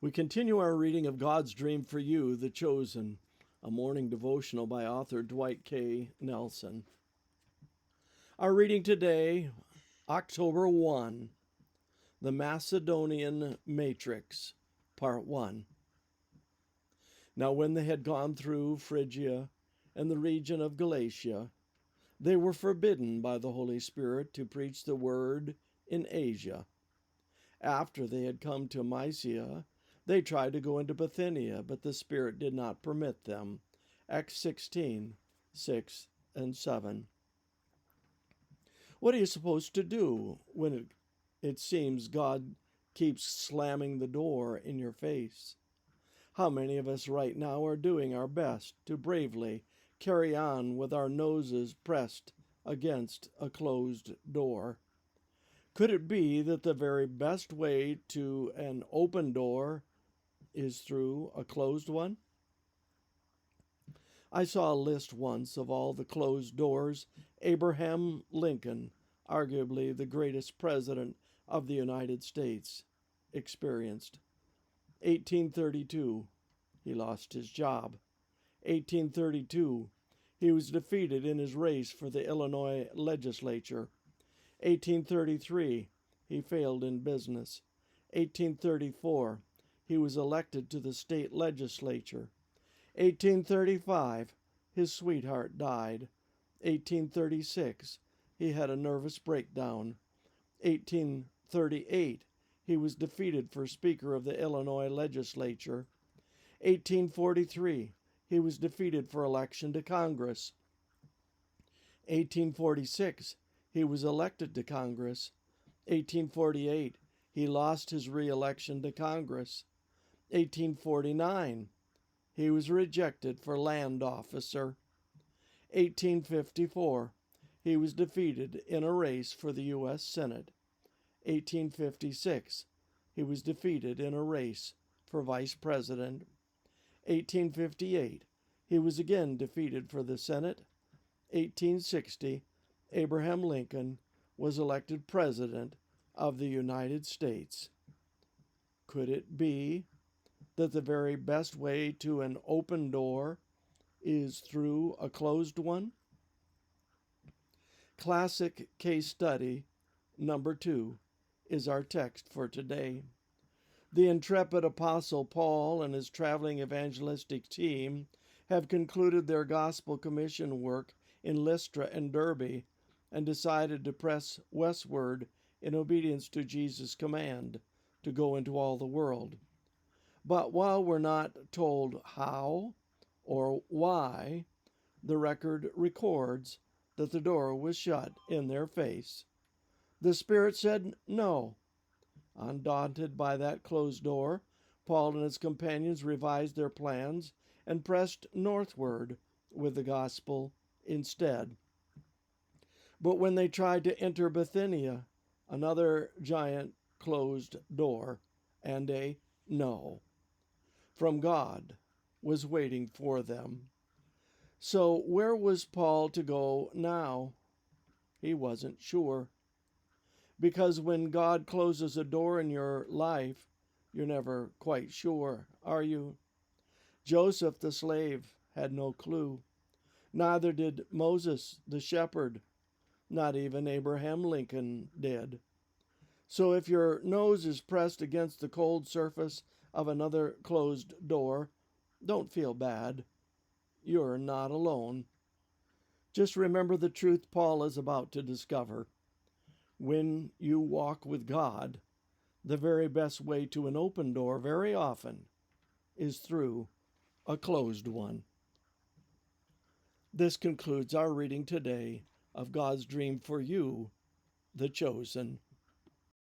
We continue our reading of God's Dream for You, The Chosen, a morning devotional by author Dwight K. Nelson. Our reading today, October 1, The Macedonian Matrix, Part 1. Now when they had gone through Phrygia and the region of Galatia, they were forbidden by the Holy Spirit to preach the word in Asia. After they had come to Mysia, they tried to go into Bithynia, but the Spirit did not permit them. Acts 16, 6 and 7. What are you supposed to do when it seems God keeps slamming the door in your face? How many of us right now are doing our best to bravely carry on with our noses pressed against a closed door? Could it be that the very best way to an open door is through a closed one? I saw a list once of all the closed doors Abraham Lincoln, arguably the greatest president of the United States, experienced. 1832, he lost his job. 1832, he was defeated in his race for the Illinois legislature. 1833, he failed in business. 1834, he was elected to the state legislature. 1835, his sweetheart died. 1836, he had a nervous breakdown. 1838, he was defeated for Speaker of the Illinois legislature. 1843, he was defeated for election to Congress. 1846, he was elected to Congress. 1848, he lost his re-election to Congress. 1849, he was rejected for land officer. 1854, he was defeated in a race for the U.S. Senate. 1856, he was defeated in a race for vice president. 1858, he was again defeated for the Senate. 1860, Abraham Lincoln was elected President of the United States. Could it be that the very best way to an open door is through a closed one? Classic case study number 2 is our text for today. The intrepid apostle Paul and his traveling evangelistic team have concluded their gospel commission work in Lystra and Derbe and decided to press westward in obedience to Jesus' command to go into all the world. But while we're not told how or why, the record records that the door was shut in their face. The Spirit said no. Undaunted by that closed door, Paul and his companions revised their plans and pressed northward with the gospel instead. But when they tried to enter Bithynia, another giant closed door and a no from God was waiting for them. So where was Paul to go now? He wasn't sure. Because when God closes a door in your life, you're never quite sure, are you? Joseph the slave had no clue. Neither did Moses the shepherd. Not even Abraham Lincoln did. So if your nose is pressed against the cold surface of another closed door, don't feel bad. You're not alone. Just remember the truth Paul is about to discover. When you walk with God, the very best way to an open door very often is through a closed one. This concludes our reading today of God's Dream for You, The Chosen.